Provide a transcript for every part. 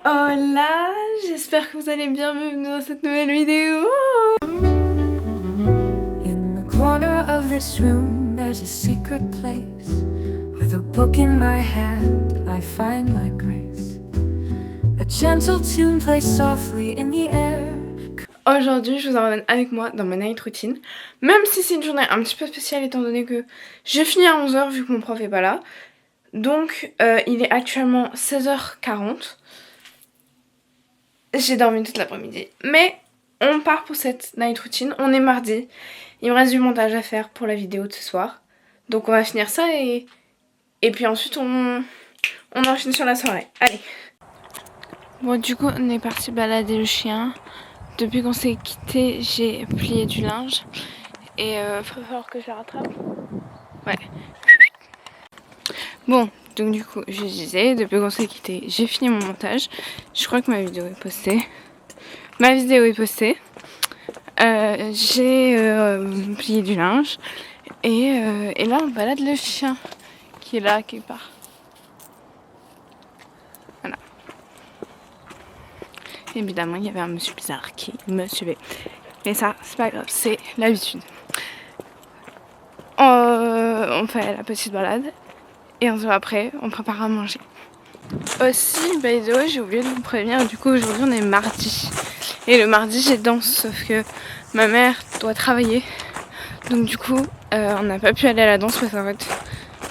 Hola, j'espère que vous allez bien, bienvenue dans cette nouvelle vidéo. In the corner of this room there's a secret place. With a book in my hand I find my grace. A gentle tune plays softly in the air. Aujourd'hui je vous emmène avec moi dans ma night routine. Même si c'est une journée un petit peu spéciale étant donné que je finis à 11h vu que mon prof est pas là. Donc il est actuellement 16h40. J'ai dormi toute l'après-midi. Mais on part pour cette night routine. On est mardi. Il me reste du montage à faire pour la vidéo de ce soir. Donc on va finir ça et puis ensuite on enchaîne sur la soirée. Allez. Bon du coup on est parti balader le chien. Depuis qu'on s'est quitté j'ai plié du linge. Et il va falloir que je la rattrape. Ouais. Bon, donc du coup je disais, depuis qu'on s'est quitté j'ai fini mon montage. Je crois que ma vidéo est postée. J'ai plié du linge et là on balade le chien qui est là quelque part. Voilà. Évidemment il y avait un monsieur bizarre qui me suivait. Mais ça c'est pas grave, c'est l'habitude. On fait la petite balade et ensuite après on prépare à manger. Aussi, by the way, j'ai oublié de vous prévenir, du coup aujourd'hui on est mardi. Et le mardi j'ai danse, sauf que ma mère doit travailler. Donc du coup on n'a pas pu aller à la danse parce qu'en fait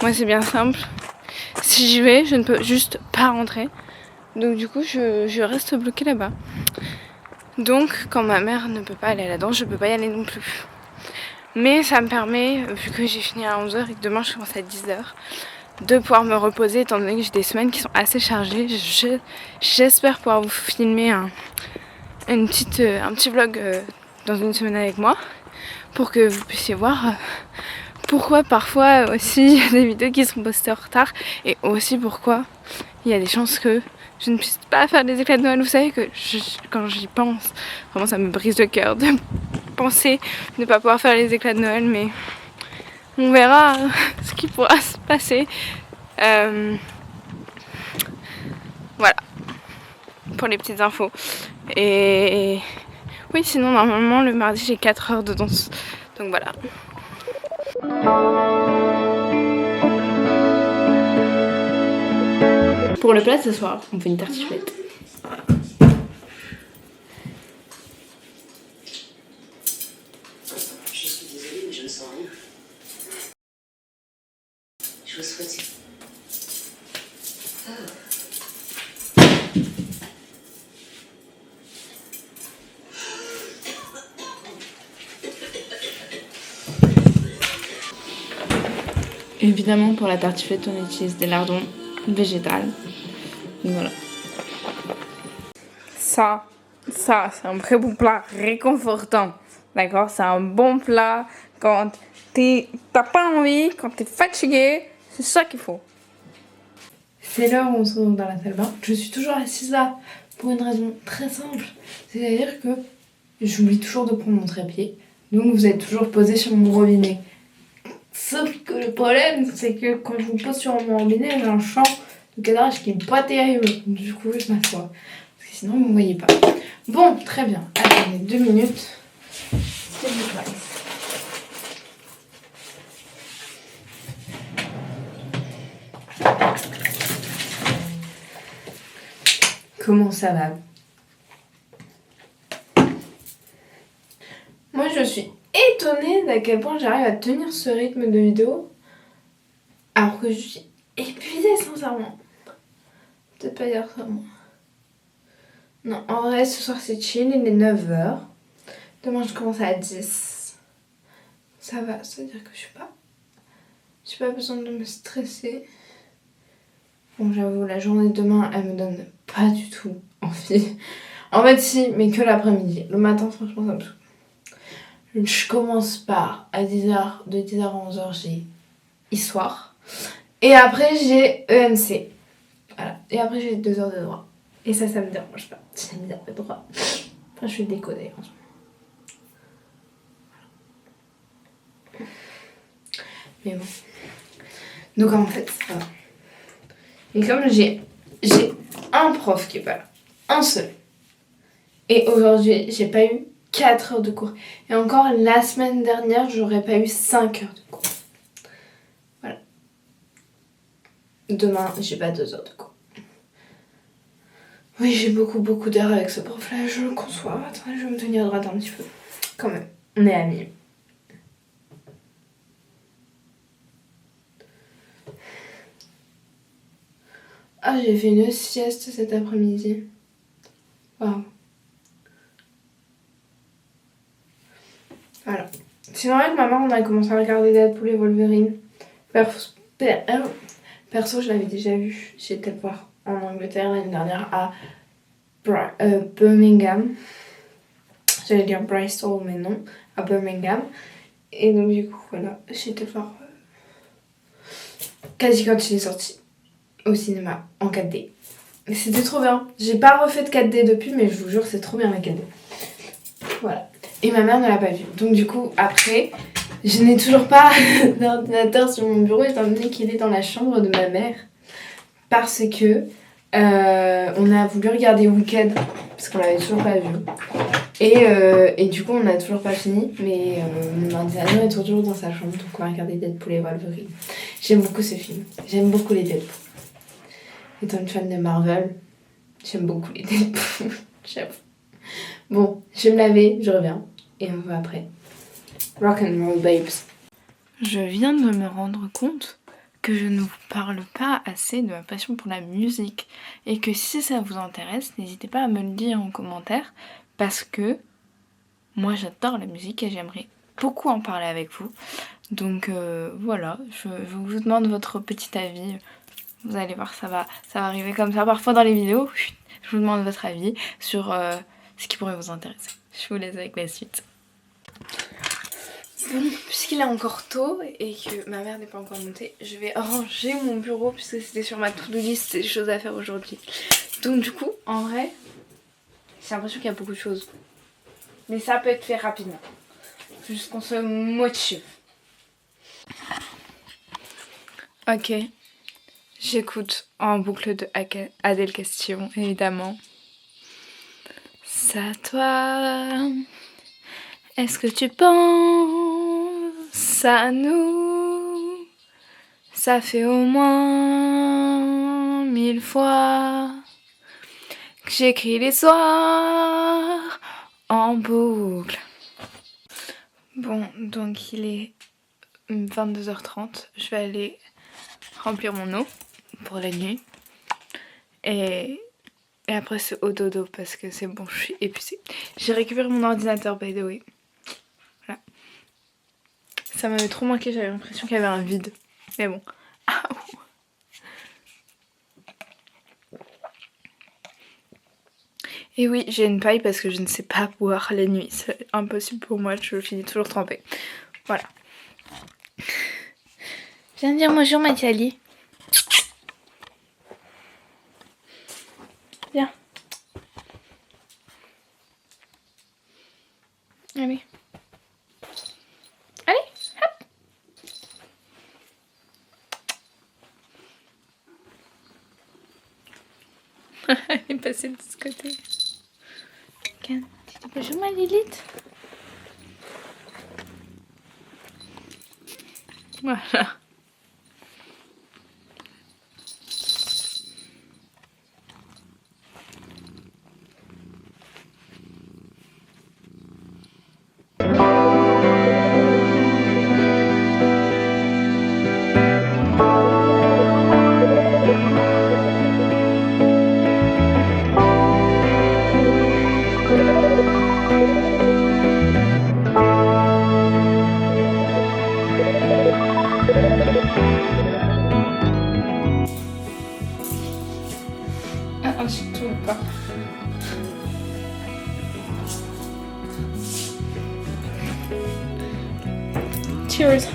moi c'est bien simple. Si j'y vais je ne peux juste pas rentrer. Donc du coup je reste bloquée là-bas. Donc quand ma mère ne peut pas aller à la danse je peux pas y aller non plus. Mais ça me permet, vu que j'ai fini à 11h et que demain je commence à 10h, de pouvoir me reposer étant donné que j'ai des semaines qui sont assez chargées. J'espère pouvoir vous filmer un petit vlog dans une semaine avec moi pour que vous puissiez voir pourquoi parfois aussi il y a des vidéos qui sont postées en retard et aussi pourquoi il y a des chances que je ne puisse pas faire des éclats de Noël. Vous savez que quand j'y pense, vraiment ça me brise le cœur de penser ne pas pouvoir faire les éclats de Noël, mais on verra ce qui pourra se passer. Voilà, pour les petites infos. Et oui, sinon normalement le mardi j'ai 4 heures de danse. Donc voilà. Pour le plat de ce soir, on fait une tartiflette. Je suis désolée, mais je ne sens rien. Je vous souhaite... Évidemment pour la tartiflette on utilise des lardons végétales. Donc voilà. Ça c'est un très bon plat réconfortant. D'accord, c'est un bon plat quand t'as pas envie, quand t'es fatigué, c'est ça qu'il faut. C'est l'heure où on se retrouve dans la salle de bain. Je suis toujours assise là pour une raison très simple. C'est-à-dire que j'oublie toujours de prendre mon trépied. Donc vous êtes toujours posé sur mon robinet. Sauf que le problème, c'est que quand je vous pose sur mon robinet, j'ai un champ de cadrage qui est pas terrible. Du coup, je m'assois. Parce que sinon, vous ne me voyez pas. Bon, très bien. Attendez 2 minutes. C'est du place. Comment ça va? Moi, je suis étonnée d'à quel point j'arrive à tenir ce rythme de vidéo alors que je suis épuisée sincèrement. Peut-être pas dire ça moi. Non, en vrai ce soir c'est chill, il est 9h. Demain je commence à 10. Ça va, ça veut dire que j'ai pas besoin de me stresser. Bon j'avoue la journée de demain elle me donne pas du tout envie. En fait si, mais que l'après-midi. Le matin franchement ça me saoule. Je commence par à 10h, de 10h à 11h j'ai histoire. Et après j'ai EMC. Voilà. Et après j'ai 2 heures de droit. Et ça me dérange pas. J'aime bien le droit. Enfin je suis décodée en ce moment. Mais bon. Donc en fait ça va. Et comme j'ai un prof qui est pas là. un seul. Et aujourd'hui, j'ai pas eu 4 heures de cours. Et encore la semaine dernière, j'aurais pas eu 5 heures de cours. Voilà. Demain, j'ai pas 2 heures de cours. Oui, j'ai beaucoup d'heures avec ce prof-là, je le conçois. Attends, je vais me tenir droite un petit peu. Quand même, on est amis. Ah, j'ai fait une sieste cet après-midi. Waouh. Voilà. Sinon, avec ma mère, on a commencé à regarder Deadpool et Wolverine. Perso, je l'avais déjà vu. J'étais le voir en Angleterre l'année dernière à Birmingham. J'allais dire Bristol, mais non, à Birmingham. Et donc, du coup, voilà, j'étais le voir quasi quand il est sorti au cinéma en 4D. C'était trop bien. J'ai pas refait de 4D depuis, mais je vous jure, c'est trop bien la 4D. Voilà. Et ma mère ne l'a pas vu. Donc du coup, après, je n'ai toujours pas d'ordinateur sur mon bureau étant donné qu'il est dans la chambre de ma mère. Parce que on a voulu regarder Wicked, parce qu'on l'avait toujours pas vu. Et du coup, on n'a toujours pas fini. Mais mon ordinateur est toujours dans sa chambre, donc on va regarder Deadpool et Wolverine. J'aime beaucoup ce film. J'aime beaucoup les Deadpool. Étant une fan de Marvel, j'aime beaucoup les Deadpool. J'avoue. Bon, je vais me laver, je reviens. Et on va après. Rock'n'roll babes. Je viens de me rendre compte que je ne vous parle pas assez de ma passion pour la musique. Et que si ça vous intéresse, n'hésitez pas à me le dire en commentaire. Parce que moi j'adore la musique et j'aimerais beaucoup en parler avec vous. Donc voilà, je vous demande votre petit avis. Vous allez voir, ça va arriver comme ça parfois dans les vidéos. Je vous demande votre avis sur ce qui pourrait vous intéresser. Je vous laisse avec la suite. Bon, puisqu'il est encore tôt et que ma mère n'est pas encore montée, je vais ranger mon bureau puisque c'était sur ma to-do list des choses à faire aujourd'hui. Donc du coup, en vrai, j'ai l'impression qu'il y a beaucoup de choses. Mais ça peut être fait rapidement. Faut juste qu'on se motive. Ok. J'écoute en boucle de Adèle Question, évidemment. C'est à toi. Est-ce que tu penses à nous? Ça fait au moins 1000 fois que j'écris les soirs en boucle. Bon, donc il est 22h30. Je vais aller remplir mon eau pour la nuit. Et après c'est au dodo parce que c'est bon, je suis épuisée. J'ai récupéré mon ordinateur by the way. Voilà. Ça m'avait trop manqué, j'avais l'impression qu'il y avait un vide. Mais bon. Et oui, j'ai une paille parce que je ne sais pas boire la nuit. C'est impossible pour moi, je finis toujours trempée. Voilà. Viens dire bonjour Mathiali. Viens. Allez. Allez, hop. Elle est passée de ce côté. Tiens, dis bonjour ma Lilith. Voilà. Ah, surtout pas. Cheers.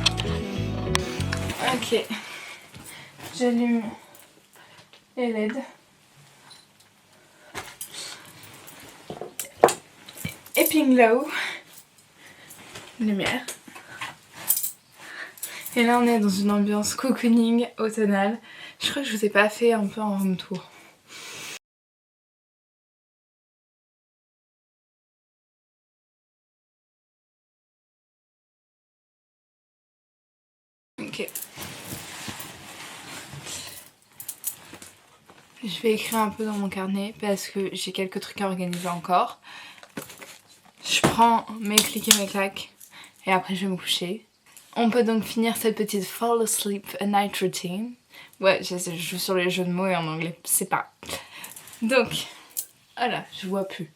Ok. J'allume les LED. Epping Low. Lumière. Et là on est dans une ambiance cocooning automnale. Je crois que je vous ai pas fait un peu en home tour. Ok. Je vais écrire un peu dans mon carnet parce que j'ai quelques trucs à organiser encore. Je prends mes clics et mes claques et après je vais me coucher. On peut donc finir cette petite fall asleep a night routine. Ouais, je joue sur les jeux de mots et en anglais, c'est pas. Donc, voilà, je vois plus.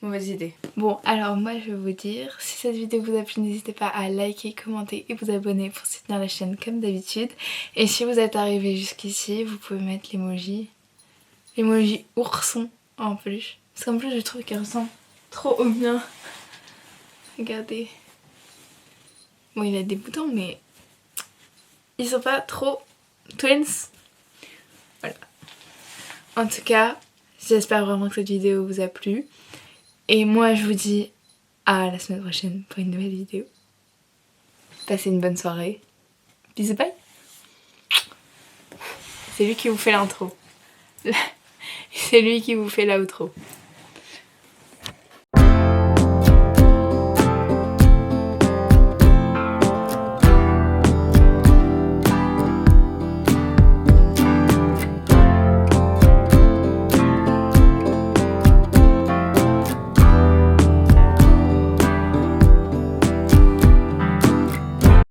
Mauvaise idée. Bon, alors moi je vais vous dire, si cette vidéo vous a plu, n'hésitez pas à liker, commenter et vous abonner pour soutenir la chaîne comme d'habitude. Et si vous êtes arrivé jusqu'ici, vous pouvez mettre l'emoji ourson en plus. Parce qu'en plus je trouve qu'il ressemble trop au mien. Regardez. Bon, il a des boutons mais ils sont pas trop twins. Voilà. En tout cas, j'espère vraiment que cette vidéo vous a plu. Et moi je vous dis à la semaine prochaine pour une nouvelle vidéo. Passez une bonne soirée. Bisous, bye. C'est lui qui vous fait l'intro. C'est lui qui vous fait l'outro.